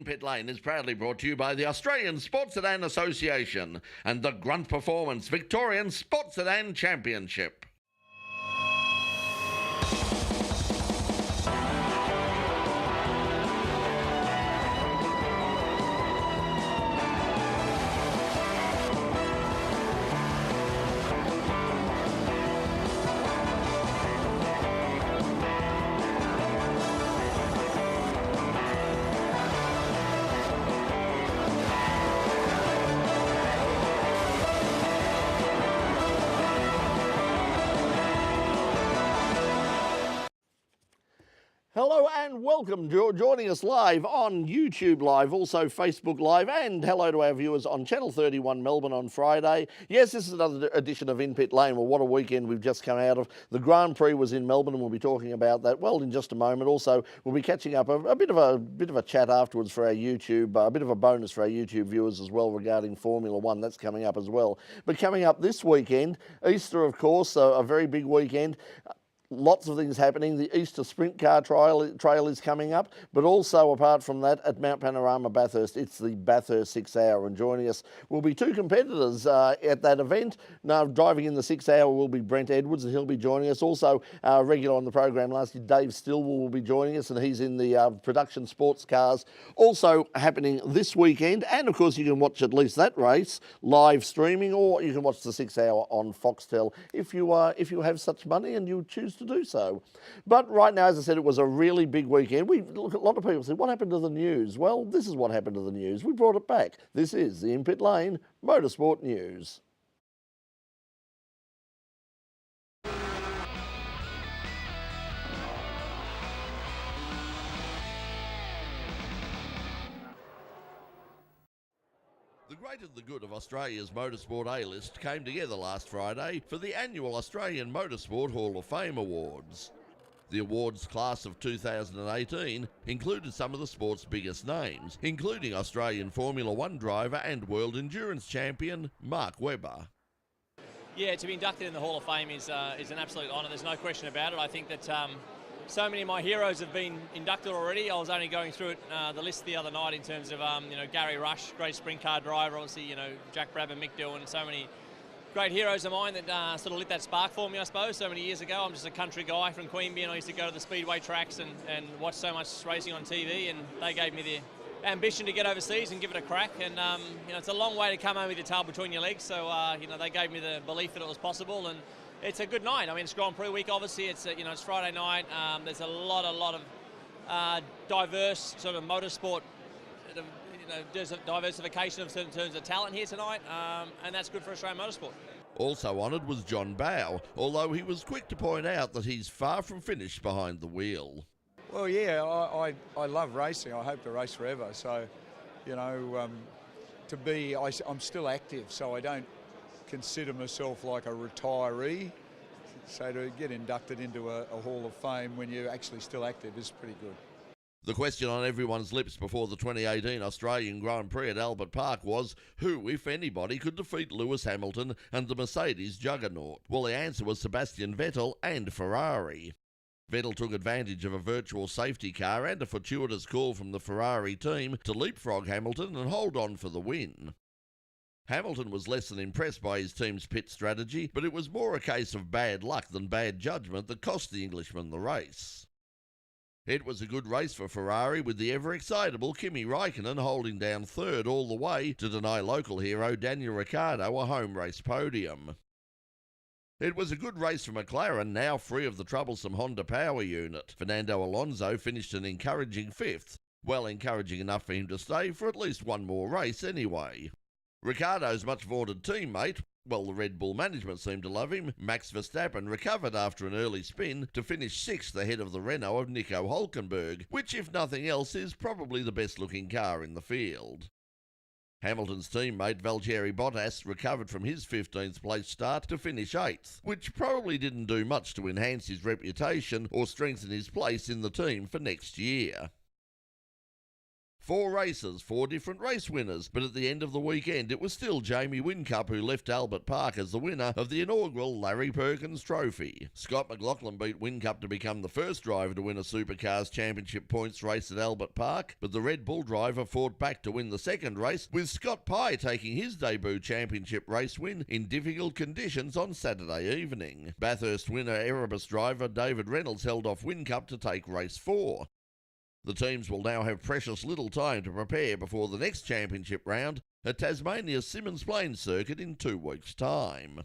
Pit Lane is proudly brought to you by the Australian Sports Sedan Association and the Grunt Performance Victorian Sports Sedan Championship. Hello and welcome. Joining us live on YouTube Live, also Facebook Live, and hello to our viewers on Channel 31 Melbourne on Friday. Yes, this is another edition of In Pit Lane. Well, what a weekend we've just come out of. The Grand Prix was in Melbourne, and we'll be talking about that, well, in just a moment. Also, we'll be catching up a bit of a chat afterwards for our YouTube, a bit of a bonus for our YouTube viewers as well regarding Formula One. That's coming up as well. But coming up this weekend, Easter, of course, a very big weekend. Lots of things happening. The Easter Sprint Car trail is coming up, but also apart from that, at Mount Panorama Bathurst, it's the Bathurst 6 Hour, and joining us will be two competitors at that event. Now, driving in the 6 Hour will be Brent Edwards, and he'll be joining us. Also, regular on the program last year, Dave Stillwell will be joining us, and he's in the production sports cars. Also happening this weekend, and of course you can watch at least that race live streaming, or you can watch the 6 Hour on Foxtel if you have such money and you choose to do so. But right now, as I said, it was a really big weekend. A lot of people say, what happened to the news? Well, this is what happened to the news. We brought it back. This is the In Pit Lane Motorsport News. The great and the good of Australia's Motorsport A-list came together last Friday for the annual Australian Motorsport Hall of Fame Awards. The awards class of 2018 included some of the sport's biggest names, including Australian Formula One driver and World Endurance Champion Mark Webber. Yeah, to be inducted in the Hall of Fame is an absolute honour. There's no question about it. I think that so many of my heroes have been inducted already. I was only going through it, the list the other night in terms of Gary Rush, great sprint car driver. Obviously, Jack Brabham, Mick Doohan, so many great heroes of mine that sort of lit that spark for me, I suppose, so many years ago. I'm just a country guy from Queanbeyan. I used to go to the speedway tracks and watch so much racing on TV, and they gave me the ambition to get overseas and give it a crack. And it's a long way to come home with your tail between your legs. So they gave me the belief that it was possible, and it's a good night. I mean, it's Grand Prix week, obviously. It's it's Friday night. There's a lot of diverse sort of motorsport. There's a diversification in terms of talent here tonight, and that's good for Australian motorsport. Also honoured was John Bale, although he was quick to point out that he's far from finished behind the wheel. Well, yeah, I love racing. I hope to race forever. So, I'm still active, so I don't consider myself like a retiree. So to get inducted into a Hall of Fame when you're actually still active is pretty good. The question on everyone's lips before the 2018 Australian Grand Prix at Albert Park was who, if anybody, could defeat Lewis Hamilton and the Mercedes juggernaut. Well, the answer was Sebastian Vettel and Ferrari. Vettel took advantage of a virtual safety car and a fortuitous call from the Ferrari team to leapfrog Hamilton and hold on for the win. Hamilton was less than impressed by his team's pit strategy, but it was more a case of bad luck than bad judgment that cost the Englishman the race. It was a good race for Ferrari, with the ever-excitable Kimi Raikkonen holding down third all the way to deny local hero Daniel Ricciardo a home race podium. It was a good race for McLaren, now free of the troublesome Honda power unit. Fernando Alonso finished an encouraging fifth, well, encouraging enough for him to stay for at least one more race anyway. Ricciardo's much-vaunted teammate, well, the Red Bull management seemed to love him, Max Verstappen, recovered after an early spin to finish sixth ahead of the Renault of Nico Hülkenberg, which, if nothing else, is probably the best-looking car in the field. Hamilton's teammate Valtteri Bottas recovered from his 15th place start to finish 8th, which probably didn't do much to enhance his reputation or strengthen his place in the team for next year. 4 races, 4 different race winners, but at the end of the weekend it was still Jamie Whincup who left Albert Park as the winner of the inaugural Larry Perkins Trophy. Scott McLaughlin beat Whincup to become the first driver to win a Supercars Championship points race at Albert Park, but the Red Bull driver fought back to win the second race, with Scott Pye taking his debut championship race win in difficult conditions on Saturday evening. Bathurst winner Erebus driver David Reynolds held off Whincup to take race 4. The teams will now have precious little time to prepare before the next championship round at Tasmania's Symmons Plains circuit in 2 weeks' time.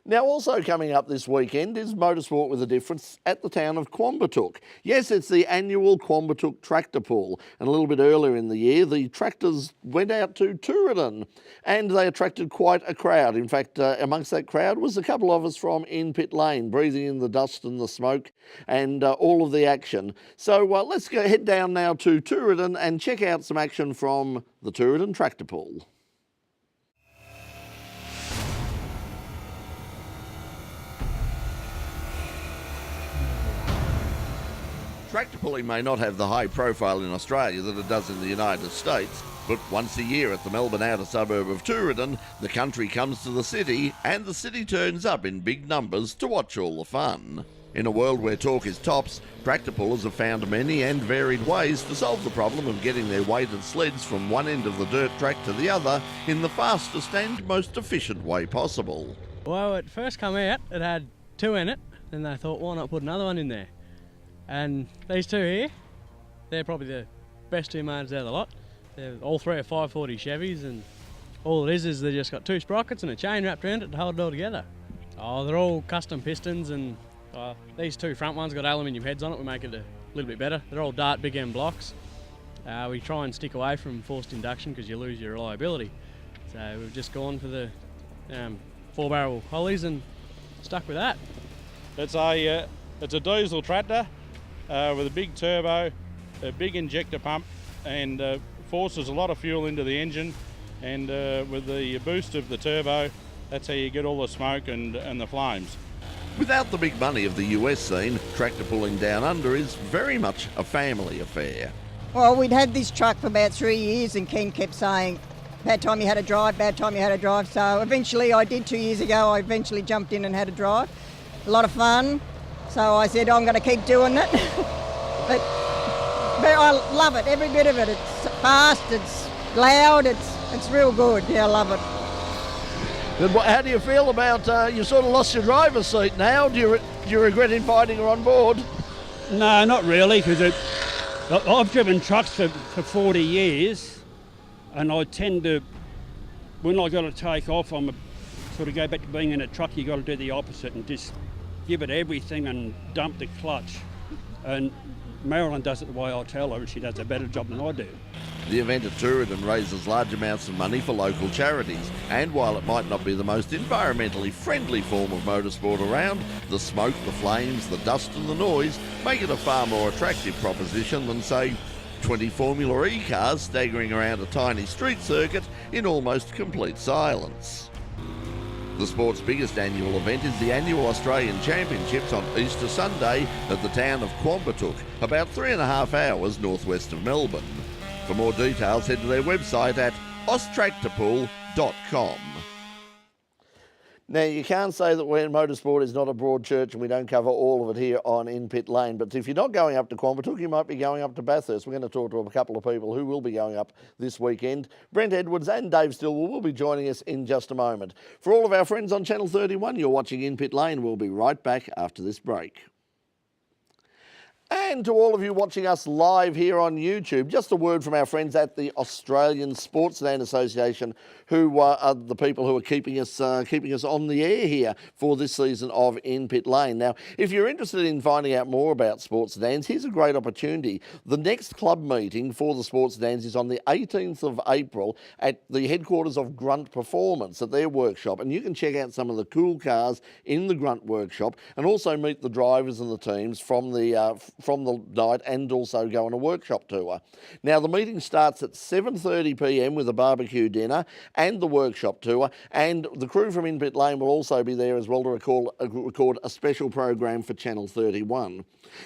Now, also coming up this weekend is Motorsport with a Difference at the town of Quambatook. Yes, it's the annual Quambatook Tractor Pull, and a little bit earlier in the year, the tractors went out to Tooradin, and they attracted quite a crowd. In fact, amongst that crowd was a couple of us from In Pit Lane, breathing in the dust and the smoke and all of the action. So let's head down now to Tooradin and check out some action from the Tooradin Tractor Pull. Tractor pulling may not have the high profile in Australia that it does in the United States, but once a year at the Melbourne outer suburb of Tooradin, the country comes to the city and the city turns up in big numbers to watch all the fun. In a world where talk is tops, tractor pullers have found many and varied ways to solve the problem of getting their weighted sleds from one end of the dirt track to the other in the fastest and most efficient way possible. Well, when it first come out, it had 2 in it, and they thought, why not put another one in there? And these 2 here, they're probably the best 2 motors out of the lot. They're all 3 are 540 Chevys, and all it is they just got 2 sprockets and a chain wrapped around it to hold it all together. Oh, they're all custom pistons, and these 2 front ones got aluminium heads on it. We make it a little bit better. They're all Dart big end blocks. We try and stick away from forced induction because you lose your reliability. So we've just gone for the 4-barrel Hollies and stuck with that. It's a diesel tractor with a big turbo, a big injector pump, and forces a lot of fuel into the engine. And with the boost of the turbo, that's how you get all the smoke and the flames. Without the big money of the US scene, tractor pulling down under is very much a family affair. Well, we'd had this truck for about 3 years and Ken kept saying, bad time you had a drive, bad time you had a drive. So eventually I did 2 years ago, I eventually jumped in and had a drive. A lot of fun. So I said, I'm going to keep doing it. but I love it, every bit of it. It's fast, it's loud, it's real good. Yeah, I love it. How do you feel about, you sort of lost your driver's seat now? Do you regret inviting her on board? No, not really, because I've driven trucks for 40 years, and I tend to, when I got to take off, I'm sort of go back to being in a truck. You got to do the opposite and just give it everything and dump the clutch. And Marilyn does it the way I tell her, and she does a better job than I do. The event at Tooradin raises large amounts of money for local charities, and while it might not be the most environmentally friendly form of motorsport around, the smoke, the flames, the dust and the noise make it a far more attractive proposition than, say, 20 Formula E cars staggering around a tiny street circuit in almost complete silence. The sport's biggest annual event is the annual Australian Championships on Easter Sunday at the town of Quambatook, about 3.5 hours northwest of Melbourne. For more details, head to their website at austractorpool.com. Now, you can't say that motorsport is not a broad church and we don't cover all of it here on In Pit Lane, but if you're not going up to Quambatook, you might be going up to Bathurst. We're going to talk to a couple of people who will be going up this weekend. Brent Edwards and Dave Stillwell will be joining us in just a moment. For all of our friends on Channel 31, you're watching In Pit Lane. We'll be right back after this break. And to all of you watching us live here on YouTube, just a word from our friends at the Australian Sportsman Association, who are the people who are keeping us on the air here for this season of In Pit Lane. Now, if you're interested in finding out more about sports sedans, here's a great opportunity. The next club meeting for the sports sedans is on the 18th of April at the headquarters of Grunt Performance at their workshop, and you can check out some of the cool cars in the Grunt workshop and also meet the drivers and the teams from the from the night and also go on a workshop tour. Now, the meeting starts at 7:30 p.m. with a barbecue dinner and the workshop tour, and the crew from In Pit Lane will also be there as well to record a special program for Channel 31.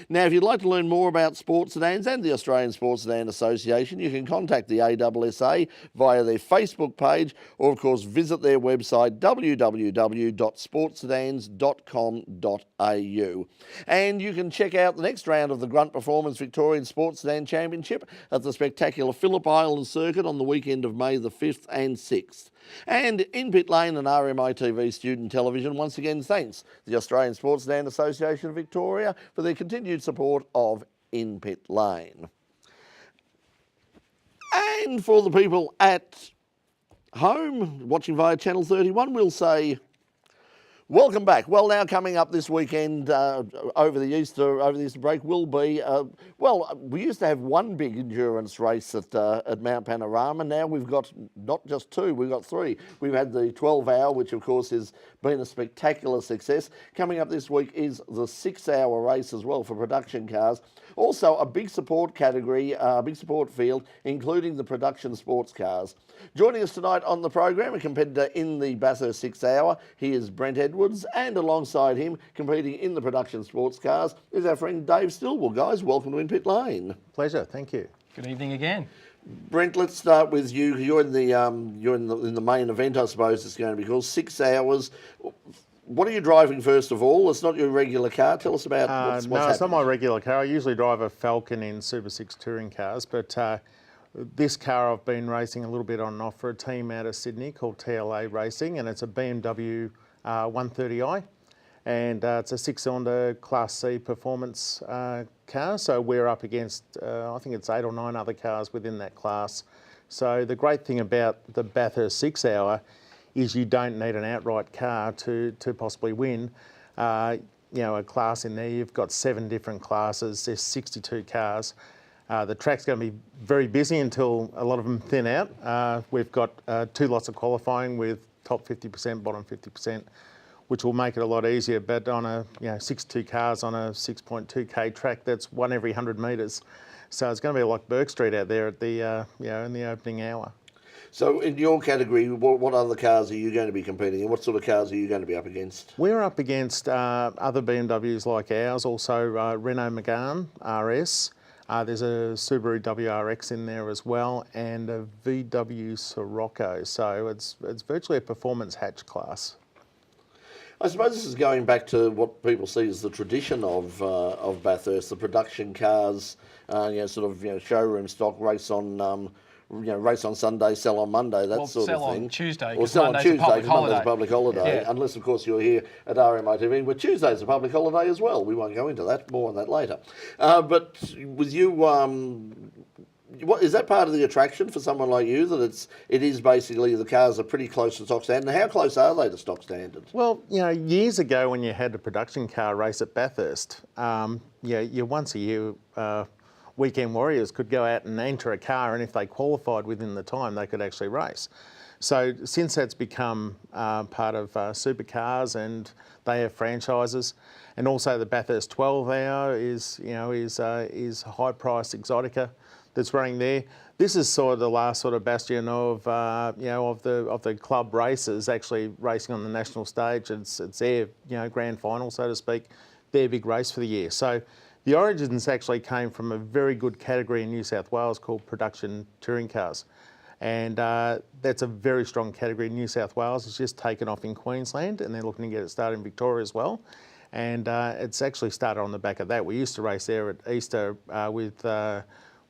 Now, if you'd like to learn more about sports sedans and the Australian Sports Sedan Association, you can contact the ASSA via their Facebook page, or of course visit their website www.sportsedans.com.au. And you can check out the next round of the Grunt Performance Victorian Sports Sedan Championship at the spectacular Phillip Island Circuit on the weekend of May the 5th and 6th. And In Pit Lane and RMITV Student Television once again thanks the Australian Sports Sedan Association of Victoria for their continued support of In Pit Lane. And for the people at home watching via Channel 31, we'll say welcome back. Well, now coming up this weekend over the Easter break will be, we used to have one big endurance race at Mount Panorama. Now we've got not just two, we've got three. We've had the 12-hour, which of course has been a spectacular success. Coming up this week is the 6-hour race as well for production cars. Also a big support category, big support field, including the production sports cars. Joining us tonight on the program, a competitor in the Bathurst 6-hour, he is Brent Edwards, and alongside him, competing in the production sports cars, is our friend Dave Stillwell. Guys, welcome to In Pit Lane. Pleasure, thank you. Good evening again. Brent, let's start with you. You're in the main event, I suppose it's going to be called 6 hours. What are you driving first of all? It's not your regular car. Tell us about what's No, happening. it's not my regular car. I usually drive a Falcon in Super 6 touring cars, but this car I've been racing a little bit on and off for a team out of Sydney called TLA Racing, and it's a BMW 130i, and it's a 6-cylinder Class C performance car. So we're up against, I think it's 8 or 9 other cars within that class. So the great thing about the Bathurst 6-hour is you don't need an outright car to possibly win. A class in there, you've got 7 different classes, there's 62 cars. The track's going to be very busy until a lot of them thin out. We've got 2 lots of qualifying with top 50%, bottom 50%, which will make it a lot easier. But on a 62 cars on a 6.2k track, that's 1 every 100 metres. So it's going to be like Burke Street out there at the in the opening hour. So in your category, what other cars are you going to be competing in? What sort of cars are you going to be up against? We're up against other BMWs like ours, also Renault Megane RS. There's a Subaru WRX in there as well, and a VW Sirocco. So it's virtually a performance hatch class. I suppose this is going back to what people see as the tradition of Bathurst, the production cars, showroom stock, race on race on Sunday, sell on Monday, that sort of thing. Sell on Tuesday, or sell on Tuesday because Monday's a public holiday. Yeah. Unless, of course, you're here at RMITV, but Tuesday's a public holiday as well. We won't go into that, more on that later. But with you, what is that part of the attraction for someone like you, that it is basically the cars are pretty close to stock standard? How close are they to stock standard? Well, years ago when you had a production car race at Bathurst, you once a year weekend warriors could go out and enter a car, and if they qualified within the time, they could actually race. So since that's become part of Supercars, and they have franchises, and also the Bathurst 12-hour is high-priced Exotica that's running there. This is sort of the last sort of bastion of the club races actually racing on the national stage. It's their grand final, so to speak, their big race for the year. So the origins actually came from a very good category in New South Wales called production touring cars. And that's a very strong category in New South Wales. It's just taken off in Queensland, and they're looking to get it started in Victoria as well. And it's actually started on the back of that. We used to race there at Easter with a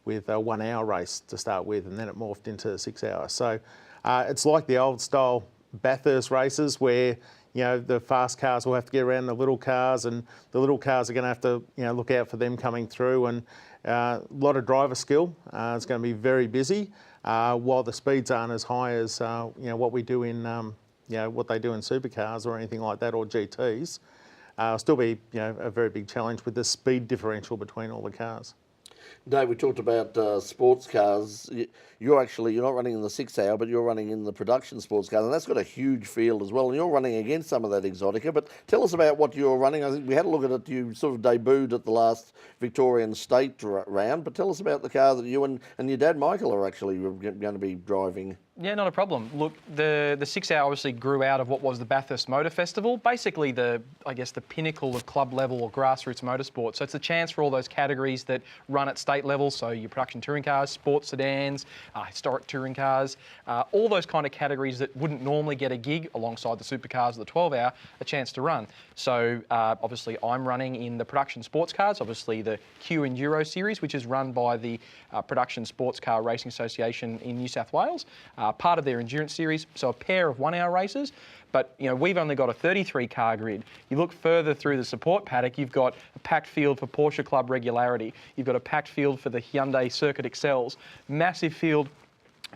1-hour race to start with, and then it morphed into 6 hours. So it's like the old style Bathurst races where the fast cars will have to get around the little cars, and the little cars are going to have to look out for them coming through, and a lot of driver skill. It's going to be very busy, while the speeds aren't as high as what we do in what they do in supercars or anything like that, or GTs. It'll still be a very big challenge with the speed differential between all the cars. Dave, we talked about sports cars. You're not running in the 6 hour, but you're running in the production sports cars, and that's got a huge field as well. And you're running against some of that Exotica. But tell us about what you're running. I think we had a look at it. You sort of debuted at the last Victorian State round. But tell us about the car that you and your dad Michael are actually going to be driving. Yeah, not a problem. Look, the 6 hour obviously grew out of what was the Bathurst Motor Festival, basically the pinnacle of club level or grassroots motorsport. So it's a chance for all those categories that run at state level, so your production touring cars, sports sedans, historic touring cars, all those kind of categories that wouldn't normally get a gig alongside the supercars of the 12 hour, a chance to run. So obviously I'm running in the production sports cars, obviously the Q Enduro series, which is run by the Production Sports Car Racing Association in New South Wales. Part of their endurance series, so a pair of 1 hour races. But we've only got a 33 car grid. You look further through the support paddock, you've got a packed field for Porsche Club Regularity. You've got a packed field for the Hyundai Circuit Excels. Massive field,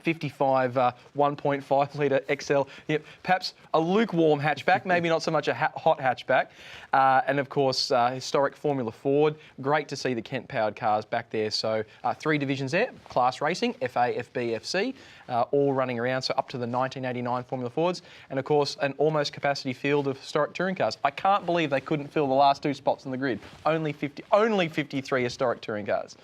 55 1.5 litre XL. Yep, perhaps a lukewarm hatchback, maybe not so much a hot hatchback. And of course, historic Formula Ford. Great to see the Kent-powered cars back there. So 3 divisions there, class racing, FA, FB, FC, all running around. So up to the 1989 Formula Fords. And of course, an almost capacity field of historic touring cars. I can't believe they couldn't fill the last 2 spots on the grid. Only 53 historic touring cars.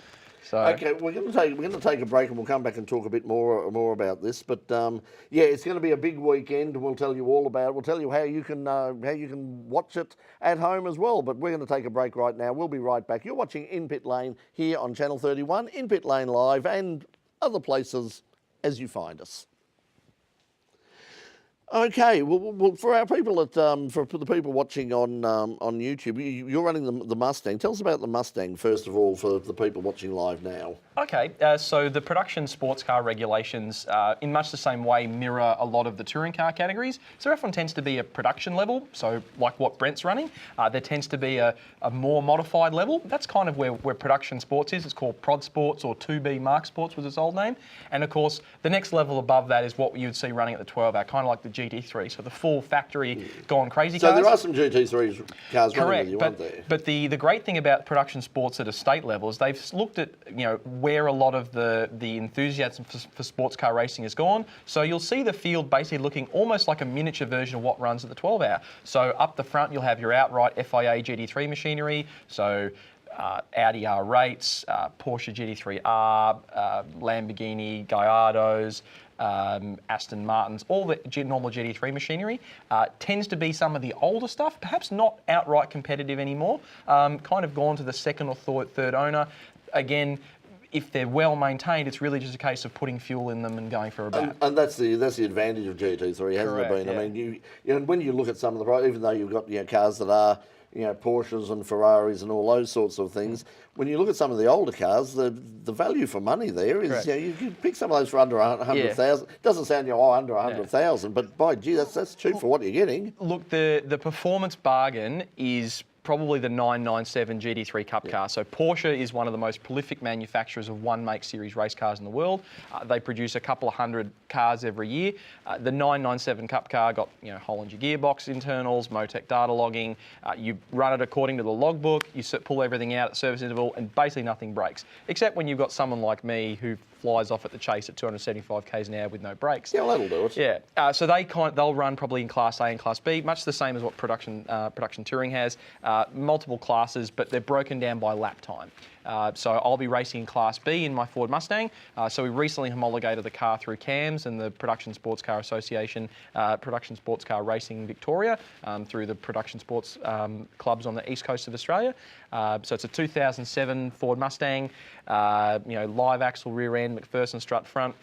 So. Okay, we're going to take a break, and we'll come back and talk a bit more about this. But yeah, it's going to be a big weekend. We'll tell you all about it. We'll tell you how you can watch it at home as well. But we're going to take a break right now. We'll be right back. You're watching In Pit Lane here on Channel 31, In Pit Lane Live, and other places as you find us. Okay, well, for our people for the people watching on YouTube, you're running the Mustang. Tell us about the Mustang first of all for the people watching live now. Okay, so the production sports car regulations, in much the same way, mirror a lot of the touring car categories. So F1 tends to be a production level, so like what Brent's running. There tends to be a more modified level. That's kind of where production sports is. It's called Prod Sports or 2B Mark Sports was its old name. And of course, the next level above that is what you would see running at the 12 hour, kind of like the GT3, so the full factory gone crazy cars. So there are some GT3 cars running with you, aren't there? But the great thing about production sports at a state level is they've looked at where a lot of the enthusiasm for sports car racing has gone. So you'll see the field basically looking almost like a miniature version of what runs at the 12 hour. So up the front you'll have your outright FIA GT3 machinery. So Audi R8s, Porsche GT3R, Lamborghini Gallardos, Aston Martins, all the normal GT3 machinery. Tends to be some of the older stuff, perhaps not outright competitive anymore, kind of gone to the second or third owner. Again, if they're well maintained, it's really just a case of putting fuel in them and going for a bat. And that's the advantage of GT3, hasn't it been? Yeah. I mean, when you look at some of the, even though you've got cars that are Porsches and Ferraris and all those sorts of things. When you look at some of the older cars, the value for money there is you can pick some of those for under 100,000. Doesn't sound under 100,000, but by gee, that's cheap for what you're getting. Look, the performance bargain is probably the 997 GT3 Cup car. So Porsche is one of the most prolific manufacturers of one make series race cars in the world. They produce a couple of hundred cars every year. The 997 Cup car got hole in your gearbox internals, Motec data logging. You run it according to the logbook. You pull everything out at service interval, and basically nothing breaks. Except when you've got someone like me who flies off at the chase at 275 k's an hour with no brakes. Yeah, well, that'll do it. Yeah, so they'll run probably in Class A and Class B, much the same as what production touring has. Multiple classes, but they're broken down by lap time. So I'll be racing in Class B in my Ford Mustang. So we recently homologated the car through CAMS and the Production Sports Car Association, Production Sports Car Racing Victoria, through the production sports clubs on the east coast of Australia. So it's a 2007 Ford Mustang, live axle rear end, McPherson strut front.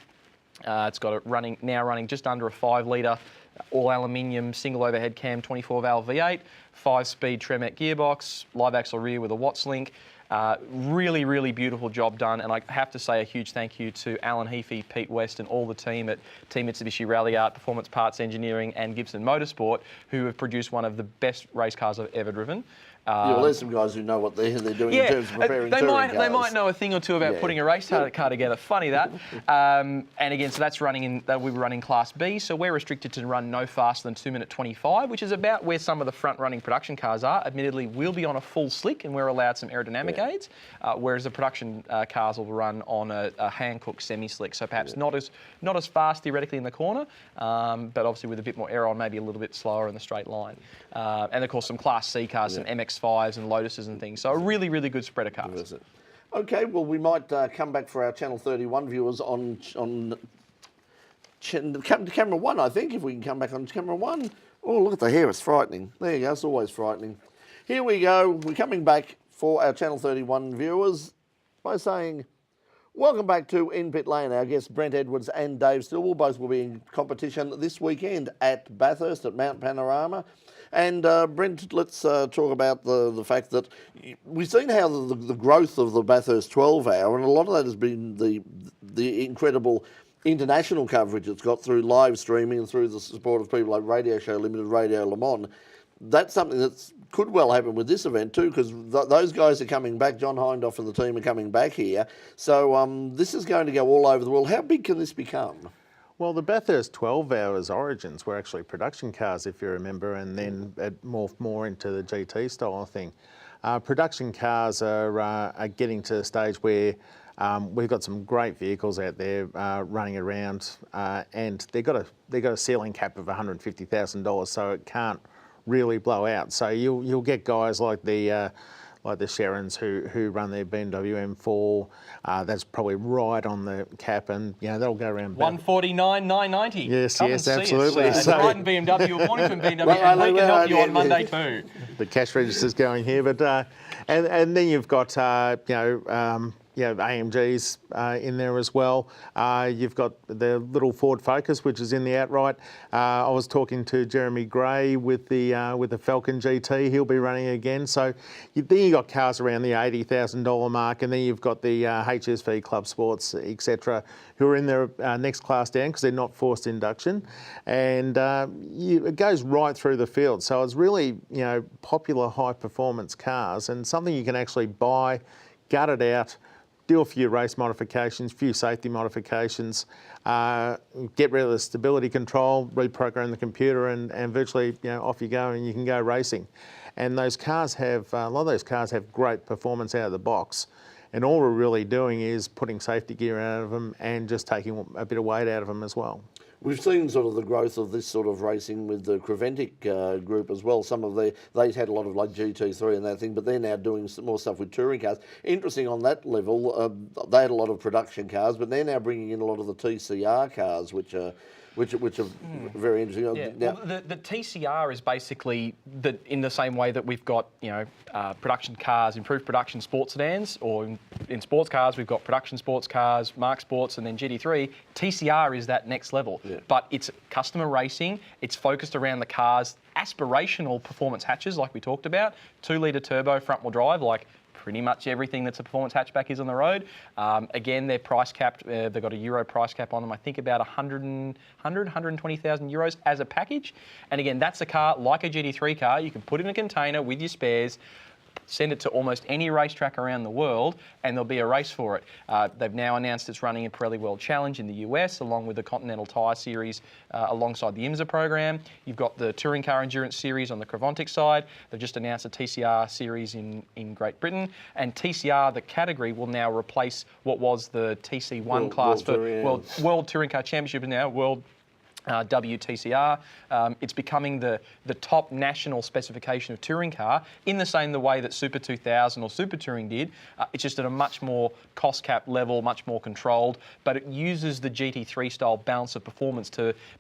It's got it now running just under a 5 litre all aluminium single overhead cam 24 valve V8, 5-speed Tremec gearbox, live axle rear with a Watts link. Really, really beautiful job done, and I have to say a huge thank you to Alan Heafy, Pete West and all the team at Team Mitsubishi Rally Art, Performance Parts Engineering and Gibson Motorsport, who have produced one of the best race cars I've ever driven. Yeah, well, there's some guys who know what they're doing in terms of preparing touring cars. They might know a thing or two about putting a race car together. Funny that. And again, so that's running in. We're running Class B, so we're restricted to run no faster than 2:25, which is about where some of the front-running production cars are. Admittedly, we'll be on a full slick, and we're allowed some aerodynamic aids, whereas the production cars will run on a hand-cooked semi-slick, so perhaps not as fast theoretically in the corner, but obviously with a bit more air on, maybe a little bit slower in the straight line. And of course, some Class C cars, some MX-5s and Lotuses and things. So a really, really good spread of cars. Okay, well, we might come back for our Channel 31 viewers on camera 1, I think, if we can come back on camera 1. Oh, look at the hair, it's frightening. There you go, it's always frightening. Here we go, we're coming back for our Channel 31 viewers by saying, welcome back to In Pit Lane. Our guests Brent Edwards and Dave Stillwell both will be in competition this weekend at Bathurst at Mount Panorama. And Brent, let's talk about the fact that we've seen how the growth of the Bathurst 12 Hour, and a lot of that has been the incredible international coverage it's got through live streaming and through the support of people like Radio Show Limited, Radio Le Mans. That's something that could well happen with this event too, because those guys are coming back. John Hindhoff and the team are coming back here. So this is going to go all over the world. How big can this become? Well, the Bathurst 12 Hours origins were actually production cars, if you remember, and then it morphed more into the GT style thing. Production cars are getting to the stage where we've got some great vehicles out there running around, and they've got a ceiling cap of $150,000, so it can't really blow out. So you'll get guys like the Sharons who run their BMW M4. That's probably right on the cap, and they'll go around. 149,990. Yes, Come yes, and absolutely. See us. Brighton BMW or Mornington BMW, and we can help you on Monday too. The cash register's going here, but and then you've got AMGs in there as well. You've got the little Ford Focus, which is in the outright. I was talking to Jeremy Gray with the Falcon GT. He'll be running again. So then you've got cars around the $80,000 mark, and then you've got the HSV Club Sports, etc., who are in their next class down because they're not forced induction, and it goes right through the field. So it's really popular high performance cars, and something you can actually buy, gut it out, do a few race modifications, few safety modifications, get rid of the stability control, reprogram the computer, and virtually off you go, and you can go racing. And those cars have a lot of those cars have great performance out of the box. And all we're really doing is putting safety gear out of them and just taking a bit of weight out of them as well. We've seen sort of the growth of this sort of racing with the Creventic group as well. They had a lot of like GT3 and that thing, but they're now doing some more stuff with touring cars. Interesting on that level, they had a lot of production cars, but they're now bringing in a lot of the TCR cars, which are very interesting. Yeah. Now, well, the TCR is basically in the same way that we've got production cars, improved production sports sedans, or in sports cars we've got production sports cars, Mark Sports, and then GT3. TCR is that next level, but it's customer racing. It's focused around the car's aspirational performance hatches, like we talked about, 2-litre turbo front wheel drive, like pretty much everything that's a performance hatchback is on the road. Again, they're price capped. They've got a Euro price cap on them. I think about 120,000 euros as a package. And again, that's a car like a GT3 car. You can put in a container with your spares, send it to almost any racetrack around the world, and there'll be a race for it. They've now announced it's running a Pirelli World Challenge in the US, along with the Continental Tyre Series alongside the IMSA program. You've got the Touring Car Endurance Series on the Creventic side. They've just announced a TCR Series in Great Britain. And TCR, the category, will now replace what was the TC1 class for World Touring Car Championship, is now World WTCR. It's becoming the top national specification of touring car in the same way that Super 2000 or Super Touring did. It's just at a much more cost cap level, much more controlled, but it uses the GT3 style balance of performance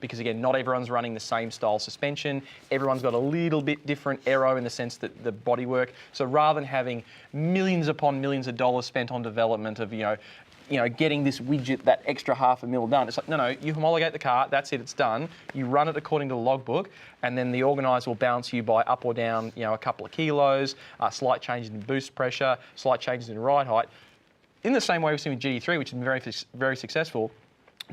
because again, not everyone's running the same style suspension. Everyone's got a little bit different aero in the sense that the bodywork. So rather than having millions upon millions of dollars spent on development of, getting this widget, that extra $500,000 done. It's like, no, you homologate the car, that's it, it's done. You run it according to the logbook, and then the organiser will balance you by up or down, a couple of kilos, slight changes in boost pressure, slight changes in ride height. In the same way we've seen with GT3, which has been very, very successful,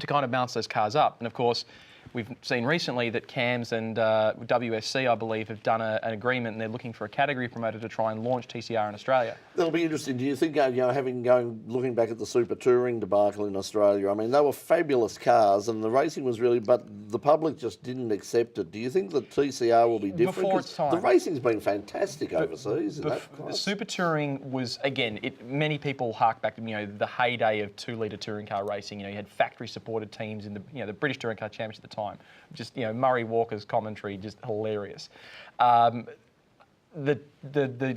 to kind of balance those cars up. And of course, we've seen recently that CAMS and WSC, I believe, have done an agreement, and they're looking for a category promoter to try and launch TCR in Australia. That'll be interesting. Do you think, looking back at the Super Touring debacle in Australia, I mean, they were fabulous cars and the racing was really, but the public just didn't accept it. Do you think that TCR will be different? Before its time. The racing's been fantastic overseas. Super Touring was, again, many people hark back to, the heyday of 2-litre touring car racing. You had factory-supported teams in the British Touring Car Championship at the time. Just, Murray Walker's commentary, just hilarious. The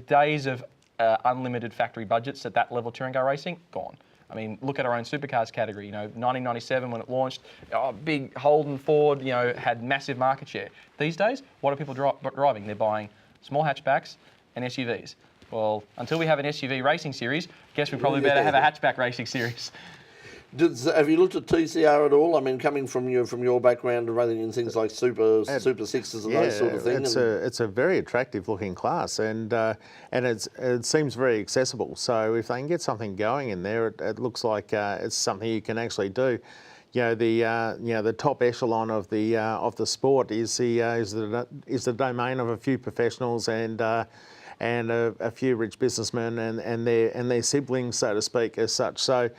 days of unlimited factory budgets at that level of touring car racing, gone. I mean, look at our own supercars category. 1997 when it launched, big Holden Ford, had massive market share. These days, what are people driving? They're buying small hatchbacks and SUVs. Well, until we have an SUV racing series, guess we probably better have a hatchback racing series. Have you looked at TCR at all? I mean, coming from your background, running in things like Super Sixes and those sort of things. It's a very attractive looking class, and it seems very accessible. So if they can get something going in there, it looks like it's something you can actually do. The top echelon of the sport is the domain of a few professionals and a few rich businessmen and their siblings, so to speak, as such. So.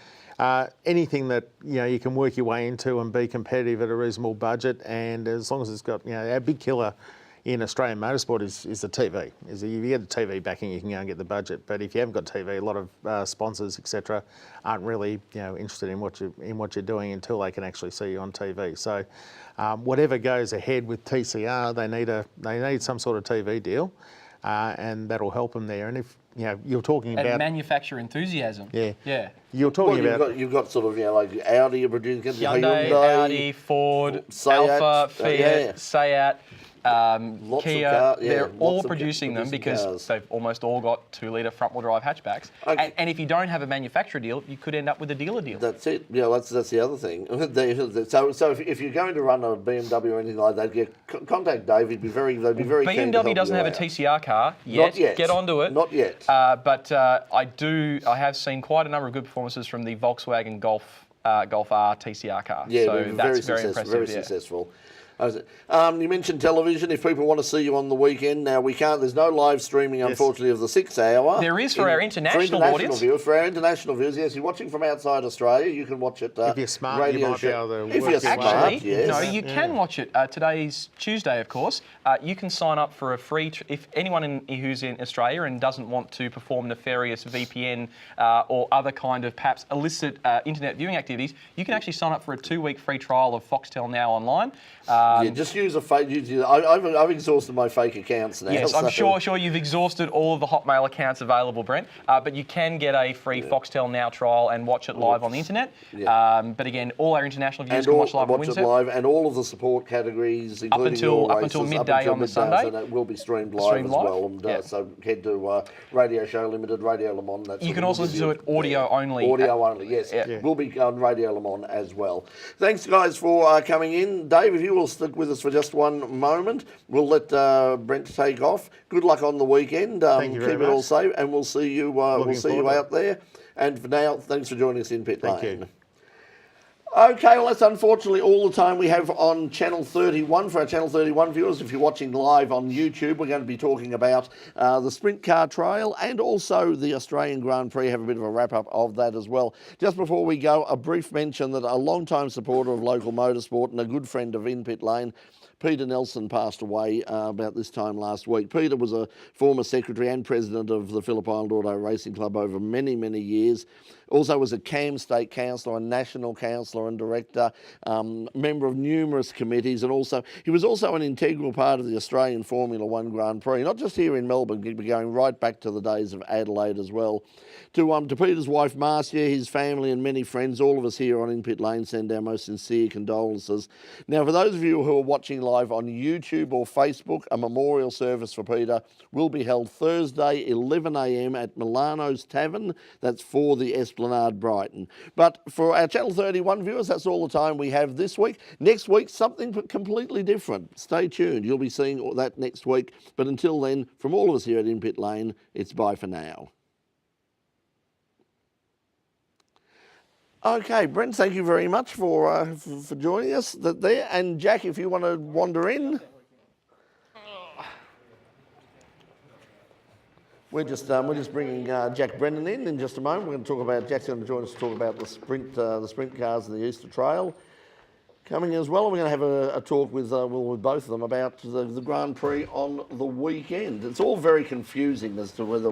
Anything that you can work your way into and be competitive at a reasonable budget, and as long as it's got our big killer in Australian motorsport is the TV. If you get the TV backing, you can go and get the budget. But if you haven't got TV, a lot of sponsors, etc., aren't really interested in what you're doing until they can actually see you on TV. So whatever goes ahead with TCR, they need some sort of TV deal, and that'll help them there. And if you're talking about manufacturer enthusiasm. Yeah. You're talking about you've got sort of like Audi producing Hyundai, Audi, Ford, Seat, Alfa, Fiat, Seat. Lots Kia, of cars, they're all producing them because they've almost all got 2-litre front-wheel drive hatchbacks. Okay. And if you don't have a manufacturer deal, you could end up with a dealer deal. That's it. Yeah, that's the other thing. So if you're going to run a BMW or anything like that, contact Dave. They'd be very keen to help BMW doesn't have a TCR car yet. Not yet. Get onto it. Not yet. But I have seen quite a number of good performances from the Volkswagen Golf R TCR car. Yeah, so that's very impressive. Very successful. You mentioned television. If people want to see you on the weekend, now we can't. There's no live streaming, unfortunately, of the 6 hour. There is for our international audience. For our international viewers, yes. You're watching from outside Australia, you can watch it. If you're smart, you might be able to. If you're smart, yes. No, you can watch it. Today's Tuesday, of course. You can sign up for a free. If anyone who's in Australia and doesn't want to perform nefarious VPN or other kind of perhaps illicit internet viewing activities, you can actually sign up for a 2-week free trial of Foxtel Now online. Just use a fake. I've exhausted my fake accounts now. Yes, I'm sure you've exhausted all of the Hotmail accounts available, Brent. But you can get a free Foxtel Now trial and watch it live on the internet. Yeah. But again, all our international viewers can watch live on Whincup. Live, and all of the support categories, including up until midday on the Sunday, and it will be streamed live as well. And, so head to Radio Show Limited, Radio Le Mans. You can also listen to it audio only. Audio only, yes. Yeah. We'll be on Radio Le Mans as well. Thanks, guys, for coming in. Dave, if you will stick with us for just one moment, we'll let Brent take off. Good luck on the weekend. Thank you very keep much. it all safe, and we'll see you. Out there. And for now, thanks for joining us in Pit Lane. Thank you. Okay, well, that's unfortunately all the time we have on Channel 31 for our Channel 31 viewers. If you're watching live on YouTube, we're going to be talking about the Sprint Car Trail and also the Australian Grand Prix. Have a bit of a wrap-up of that as well. Just before we go, a brief mention that a long-time supporter of local motorsport and a good friend of In Pit Lane, Peter Nelson, passed away about this time last week. Peter was a former secretary and president of the Phillip Island Auto Racing Club over many, many years. Also was a CAM state councillor, a national councillor and director, member of numerous committees, and also he was also an integral part of the Australian Formula One Grand Prix, not just here in Melbourne, but going right back to the days of Adelaide as well. To Peter's wife Marcia, his family and many friends, all of us here on In Pit Lane send our most sincere condolences. Now, for those of you who are watching live on YouTube or Facebook, a memorial service for Peter will be held Thursday, 11 a.m. at Milano's Tavern. That's for the Esplanade, Brighton. But for our Channel 31 viewers, that's all the time we have this week. Next week, something completely different. Stay tuned. You'll be seeing that next week. But until then, from all of us here at In Pit Lane, it's bye for now. Okay, Brent, thank you very much for joining us there. And Jack, if you want to wander in. We're just bringing Jack Brennan in just a moment. We're going to talk about, Jack's going to join us to talk about the sprint cars and the Easter Trail coming as well. And we're going to have a talk with both of them about the Grand Prix on the weekend. It's all very confusing as to whether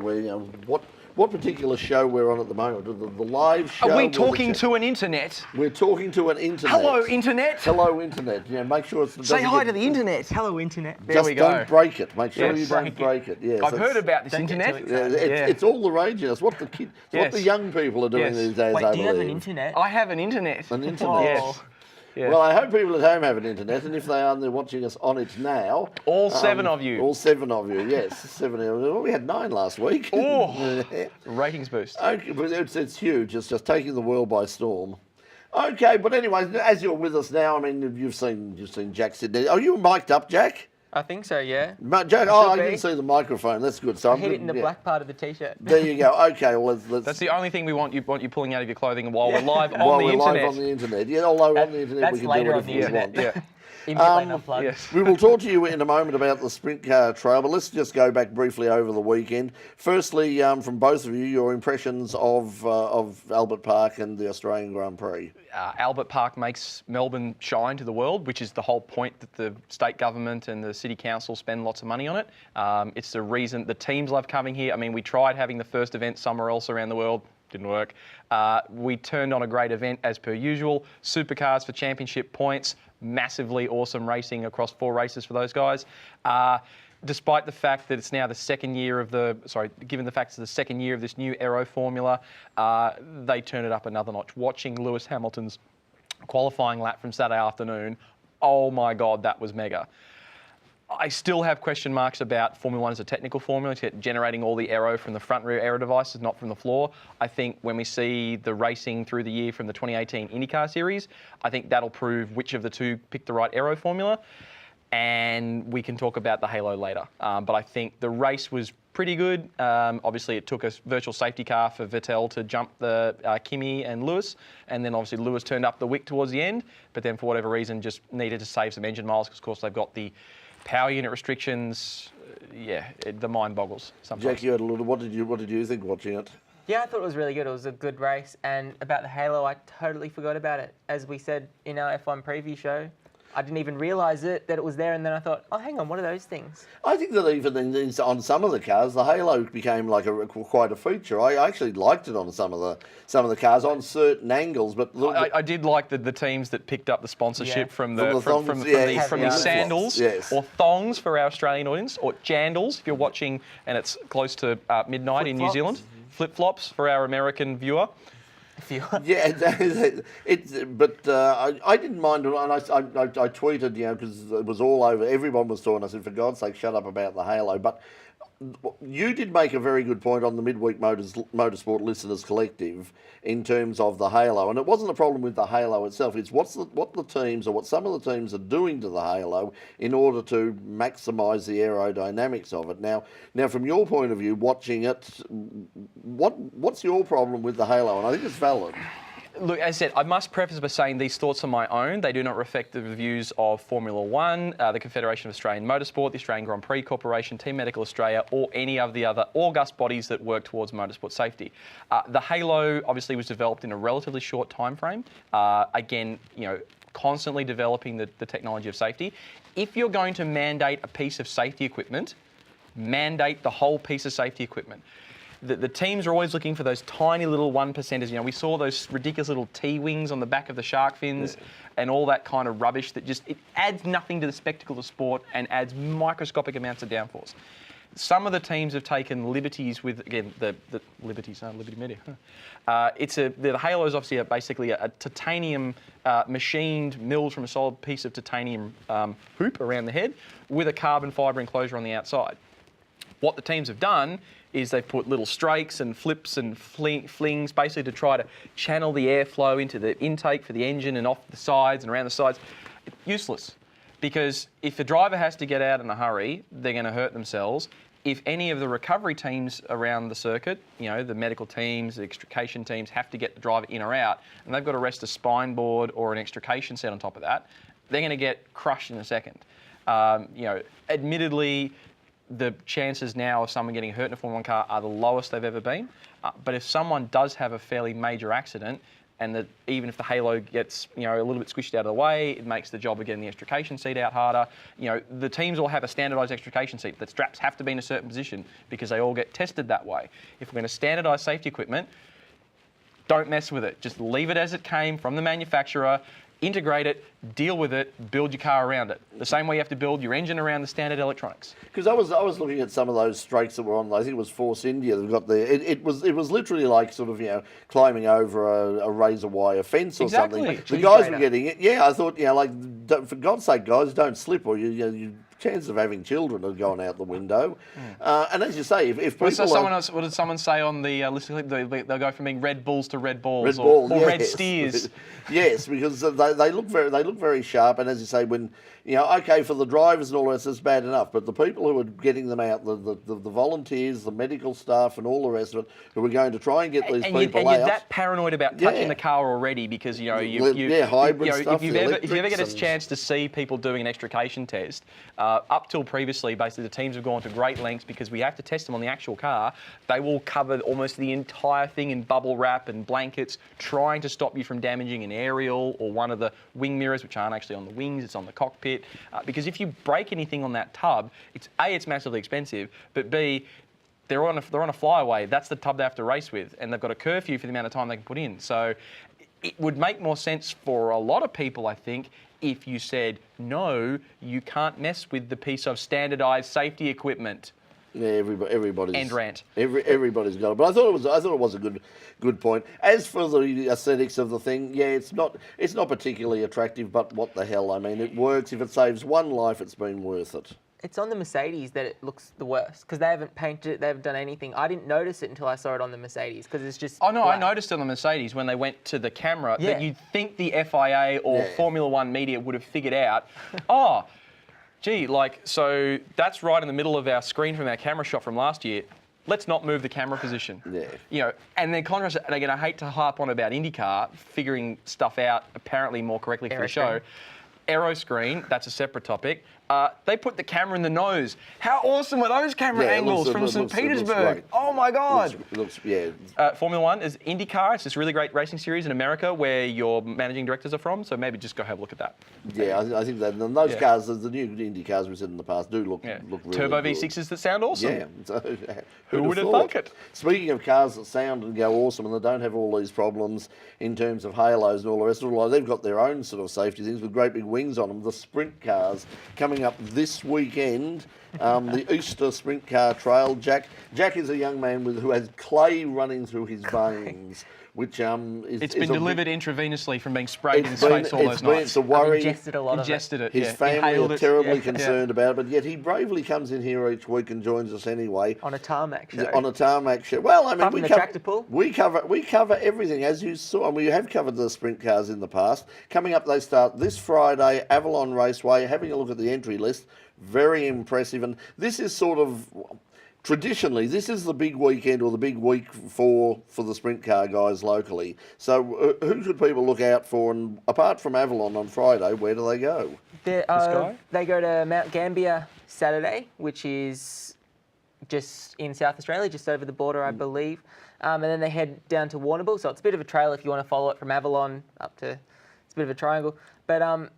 what particular show we're on at the moment. The live show. Are we talking to an internet? We're talking to an internet. Hello, internet. Hello, internet. Yeah, make sure it's. Say hi to the internet. Hello, internet. There Just we go. don't break it. Make sure you don't break it. Yes, I've heard about this internet. It's all the rage. It's what what the young people are doing these days. Wait, I do you have an believe. internet? I have an internet. An internet. Yes. Yeah. Well, I hope people at home have an internet, and if they are, they're watching us on it now. All 7 of you. All 7 of you, yes. 7 of you. Well, we had 9 last week. Oh, ratings boost. Okay, but it's huge. It's just taking the world by storm. Okay, but anyway, as you're with us now, I mean, you've seen Jack Sydney. Are you mic'd up, Jack? I think so, yeah. Jack, I didn't see the microphone. That's good. So I hit it in the black part of the t-shirt. There you go. Okay, well, let's. That's the only thing we want you pulling out of your clothing while we're live on while the we're internet. live on the internet. Yeah, although on the internet we can do whatever we want. Yeah. Yes. We will talk to you in a moment about the sprint car trail, but let's just go back briefly over the weekend. Firstly, from both of you, your impressions of Albert Park and the Australian Grand Prix. Albert Park makes Melbourne shine to the world, which is the whole point that the state government and the city council spend lots of money on it. It's the reason the teams love coming here. I mean, we tried having the first event somewhere else around the world. Didn't work. We turned on a great event as per usual. Supercars for championship points. Massively awesome racing across 4 races for those guys. Despite the fact that it's now the second year of given the fact it's the second year of this new aero formula, they turn it up another notch. Watching Lewis Hamilton's qualifying lap from Saturday afternoon, oh my God, that was mega. I still have question marks about Formula 1 as a technical formula, generating all the aero from the front rear aero devices, not from the floor. I think when we see the racing through the year from the 2018 IndyCar series, I think that'll prove which of the two picked the right aero formula. And we can talk about the halo later. But I think the race was pretty good. Obviously, it took a virtual safety car for Vettel to jump the Kimi and Lewis. And then obviously Lewis turned up the wick towards the end. But then for whatever reason, just needed to save some engine miles because, of course, they've got the power unit restrictions. The mind boggles sometimes. Jack, you had a little. What did you think watching it? Yeah, I thought it was really good. It was a good race. And about the halo, I totally forgot about it. As we said in our F1 preview show, I didn't even realise that it was there, and then I thought, oh, hang on, what are those things? I think that even on some of the cars, the halo became like quite a feature. I actually liked it on some of the cars on certain angles, but I did like the teams that picked up the sponsorship from the sandals or thongs for our Australian audience, or jandals if you're watching and it's close to midnight in New Zealand. Flip-flops for our American viewer. Yeah, but I didn't mind, and I tweeted, because it was all over. Everyone was talking. I said, for God's sake, shut up about the halo. But you did make a very good point on the Midweek Motorsport Listeners Collective in terms of the halo, and it wasn't a problem with the halo itself. It's what the teams or what some of the teams are doing to the halo in order to maximise the aerodynamics of it. Now, from your point of view, watching it, what's your problem with the halo? And I think it's valid. Look, as I said, I must preface by saying these thoughts are my own. They do not reflect the views of Formula 1, the Confederation of Australian Motorsport, the Australian Grand Prix Corporation, Team Medical Australia, or any of the other august bodies that work towards motorsport safety. The halo obviously was developed in a relatively short time frame. Again, constantly developing the technology of safety. If you're going to mandate a piece of safety equipment, mandate the whole piece of safety equipment. The teams are always looking for those tiny little 1%ers. We saw those ridiculous little T-wings on the back of the shark fins and all that kind of rubbish that it adds nothing to the spectacle of sport and adds microscopic amounts of downforce. Some of the teams have taken liberties with, again, the liberties, Liberty Media. The halo is obviously basically a titanium milled from a solid piece of titanium hoop around the head with a carbon fibre enclosure on the outside. What the teams have done is they've put little strakes and flips and flings basically to try to channel the airflow into the intake for the engine and off the sides and around the sides. Useless, because if the driver has to get out in a hurry, they're going to hurt themselves. if any of the recovery teams around the circuit, you know, the medical teams, the extrication teams, have to get the driver in or out, and they've got to rest a spine board or an extrication set on top of that, they're going to get crushed in a second. You know, admittedly, the chances now of someone getting hurt in a Formula 1 car are the lowest they've ever been. But if someone does have a fairly major accident, and even if the halo gets, you know, a little bit squished out of the way, it makes the job of getting the extrication seat out harder. You know, the teams all have a standardised extrication seat. The straps have to be in a certain position because they all get tested that way. If we're going to standardise safety equipment, don't mess with it. Just leave it as it came from the manufacturer. Integrate it, deal with it, build your car around it. The same way you have to build your engine around the standard electronics. Because I was looking at some of those straights that were on. I think it was Force India. They've got it was literally like sort of, you know, climbing over a razor wire fence or something. The guys were getting it. Yeah, I thought, you know, like, for God's sake, guys, don't slip, or you chances of having children are going out the window. And as you say, if people... What did someone say on the list? They'll go from being Red Bulls to Red Balls, or yes. Red Steers. Yes, because they look very sharp. And as you say, when, you know, okay, for the drivers and all that, it's bad enough. But the people who are getting them out, the volunteers, the medical staff, and all the rest of it, who are going to try and get these people out. And you're that paranoid about touching the car already because, you know, hybrid stuff. If you ever get a chance to see people doing an extrication test, up till previously, basically the teams have gone to great lengths because we have to test them on the actual car. They will cover almost the entire thing in bubble wrap and blankets, trying to stop you from damaging an aerial or one of the wing mirrors, which aren't actually on the wings, it's on the cockpit. Because if you break anything on that tub, it's massively expensive, but B, they're on a flyaway. That's the tub they have to race with, and they've got a curfew for the amount of time they can put in. So it would make more sense for a lot of people, I think, if you said, no, you can't mess with the piece of standardised safety equipment. Yeah, everybody's and rant. Everybody's got it, but I thought it was a good point. As for the aesthetics of the thing, yeah, it's not particularly attractive, but what the hell? I mean, it works. If it saves one life, it's been worth it. It's on the Mercedes that it looks the worst because they haven't painted it, they haven't done anything. I didn't notice it until I saw it on the Mercedes because it's just. Oh no, black. I noticed on the Mercedes when they went to the camera that you'd think the FIA or Formula One media would have figured out. Oh. Gee, so that's right in the middle of our screen from our camera shot from last year. Let's not move the camera position. Yeah. You know, and then contrast, and again, I hate to harp on about IndyCar figuring stuff out apparently more correctly for the show. Aero screen, that's a separate topic. They put the camera in the nose. How awesome were those camera angles from St. Petersburg? Oh my God! Formula One is IndyCar. It's this really great racing series in America where your managing directors are from. So maybe just go have a look at that. Yeah, I think that and those cars, the new Indy cars we said in the past, do look really Turbo good. V6s that sound awesome. Yeah. So, who would have thunk it? Speaking of cars that sound and go awesome and they don't have all these problems in terms of halos and all the rest of it, they've got their own sort of safety things with great big wings on them. The sprint cars coming up this weekend, the Easter Sprint Car Trail. Jack is a young man who has clay running through his veins, which It's been delivered intravenously from being sprayed in his face all those nights. It's a worry. Ingested a lot of it. His family are terribly concerned about it, but yet he bravely comes in here each week and joins us anyway. On a tarmac show. On a tarmac show. Well, I mean, we cover everything, as you saw, and we have covered the sprint cars in the past. Coming up, they start this Friday, Avalon Raceway. Having a look at the entry list, very impressive, and this is sort of. Traditionally, this is the big weekend or the big week for the sprint car guys locally. So who should people look out for? And apart from Avalon on Friday, where do they go? They go to Mount Gambier Saturday, which is just in South Australia, just over the border, I believe. And then they head down to Warrnambool. So it's a bit of a trail if you want to follow it from Avalon up to... It's a bit of a triangle. But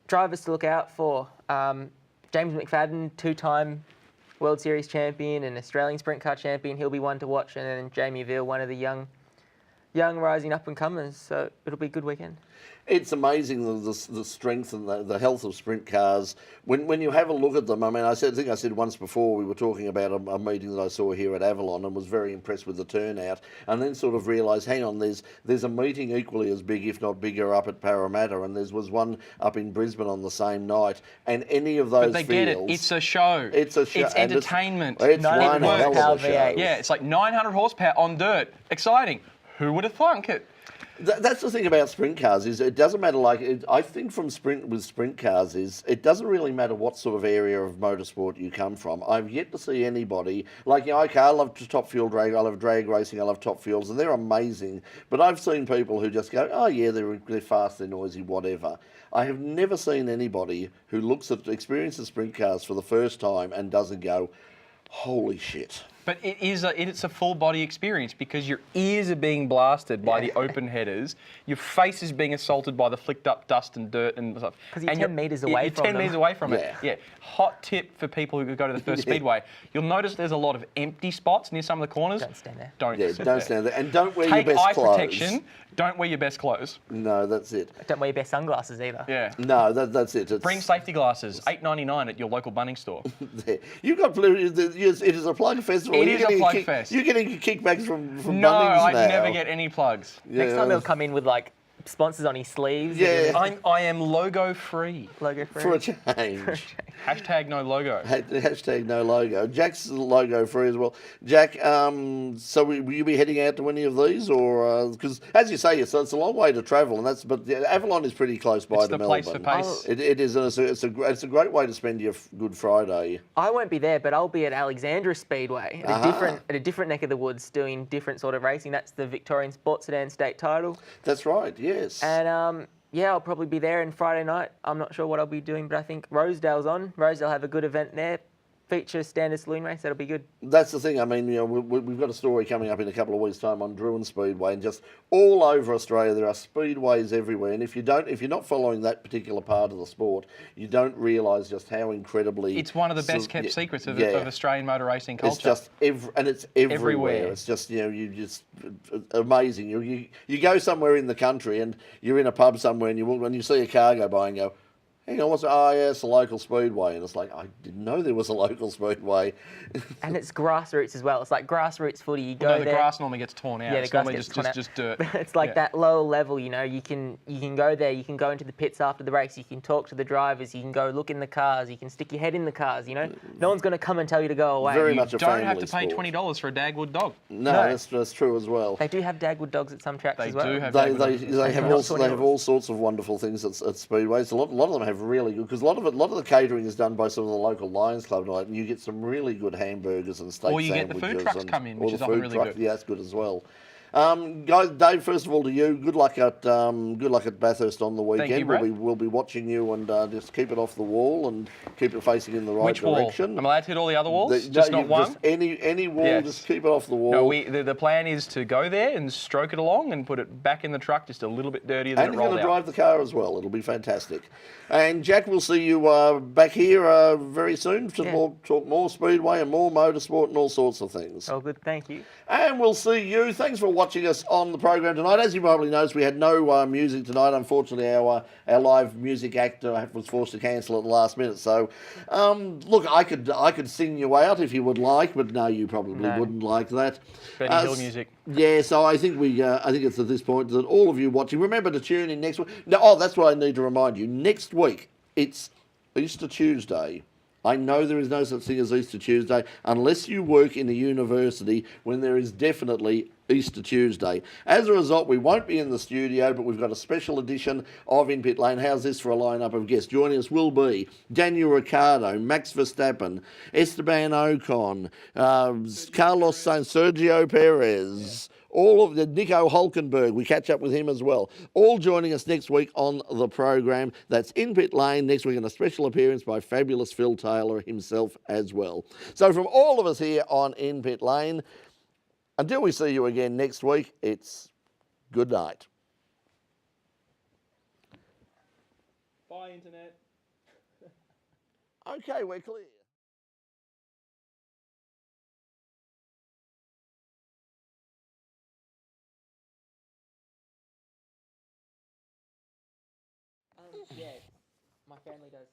drivers to look out for. James McFadden, two-time World Series champion and Australian sprint car champion. He'll be one to watch. And then Jamie Veal, one of the young rising up-and-comers. So it'll be a good weekend. It's amazing the strength and the health of sprint cars. When you have a look at them, I mean, I think I said once before we were talking about a meeting that I saw here at Avalon and was very impressed with the turnout, and then sort of realised, hang on, there's a meeting equally as big, if not bigger, up at Parramatta, and there was one up in Brisbane on the same night, and any of those But they get it. It's a show. It's a show. It's entertainment. It's one hell of a show. Yeah, it's like 900 horsepower on dirt. Exciting. Who would have thunk it? That's the thing about sprint cars is it doesn't matter. I think from sprint cars is it doesn't really matter what sort of area of motorsport you come from. I've yet to see anybody okay, I love top fuel drag, I love drag racing, I love top fuels, and they're amazing. But I've seen people who just go, oh yeah, they're fast, they're noisy, whatever. I have never seen anybody who experiences sprint cars for the first time and doesn't go, holy shit. But it's a full body experience because your ears are being blasted by the open headers, your face is being assaulted by the flicked up dust and dirt and stuff. Because you're 10 metres away from 10 metres away from it. Yeah. Hot tip for people who go to the first speedway. You'll notice there's a lot of empty spots near some of the corners. Don't stand there. Don't stand there. And don't wear your Take best eye clothes. protection. Don't wear your best clothes. No, that's it. Don't wear your best sunglasses either. Yeah. No, that's it. Bring safety glasses. $8.99 at your local Bunnings store. You've got it is a plug festival. It is a plug fest. You're getting kickbacks from No, Bunnings now. I never get any plugs. Next time he'll come in with sponsors on his sleeves. Yeah. I am logo free. Logo free. For a change. Hashtag no logo. Hashtag no logo. Jack's logo free as well. Jack, so will you be heading out to any of these, or because as you say, it's a long way to travel, but Avalon is pretty close by It's to the Melbourne. place for pace. It is. It's a great way to spend your Good Friday. I won't be there, but I'll be at Alexandra Speedway at a different neck of the woods, doing different sort of racing. That's the Victorian Sports Sedan State title. That's right. Yes. And I'll probably be there. And Friday night, I'm not sure what I'll be doing, but I think Rosedale's on. Rosedale have a good event there. Feature standard saloon race. That'll be good. That's the thing. I mean, we've got a story coming up in a couple of weeks' time on Druin Speedway, and just all over Australia there are speedways everywhere. And if you're not following that particular part of the sport, you don't realise just how incredibly it's one of the best kept secrets of Australian motor racing culture. It's just it's everywhere. It's just you just amazing. You go somewhere in the country and you're in a pub somewhere and you see a car go by and go, hang on, it's a local speedway. And it's like, I didn't know there was a local speedway. And it's grassroots as well. It's like grassroots footy. You go there. The grass normally gets torn out. Yeah, the grass normally gets torn out. just dirt. It's like that lower level, you can go there, you can go into the pits after the race, you can talk to the drivers, you can go look in the cars, you can stick your head in the cars, No one's going to come and tell you to go away. Very much a family sport. You don't have to pay $20 for a Dagwood dog. No, that's true as well. They do have Dagwood dogs at some tracks as well. They do have they have all sorts of wonderful things at speedways. A lot of them have really good, because a lot of the catering is done by some of the local Lions Club night, and you get some really good hamburgers and steak sandwiches. Or you get the food trucks come in, which is often really good. Yeah, that's good as well. Guys, Dave, first of all to you, good luck at Bathurst on the weekend. Thank you, Brett. We'll be watching you, and just keep it off the wall and keep it facing in the right direction. Wall? Am I allowed to hit all the other walls? Not one? Just any wall, just keep it off the wall. No, the plan is to go there and stroke it along and put it back in the truck just a little bit dirtier than and it rolled out. And you're going to drive the car as well. It'll be fantastic. And Jack, we'll see you back here very soon to talk more Speedway and more motorsport and all sorts of things. Oh, good. Thank you. And we'll see you. Thanks for watching us on the program tonight. As you probably noticed, we had no music tonight. Unfortunately, our live music act was forced to cancel at the last minute. So, look, I could sing you out if you would like, but no, you probably wouldn't like that. Benny Hill music. Yeah, so I think I think it's at this point that all of you watching, remember to tune in next week. No, that's what I need to remind you. Next week, it's Easter Tuesday. I know there is no such thing as Easter Tuesday unless you work in a university, when there is definitely Easter Tuesday. As a result, we won't be in the studio, but we've got a special edition of In Pit Lane. How's this for a lineup of guests? Joining us will be Daniel Ricciardo, Max Verstappen, Esteban Ocon, Carlos Sainz, Sergio Perez, all of the Nico Hulkenberg, we catch up with him as well. All joining us next week on the program. That's In Pit Lane next week, and a special appearance by fabulous Phil Taylor himself as well. So from all of us here on In Pit Lane, until we see you again next week, it's good night. Bye, Internet. Okay, we're clear. Yeah, my family does.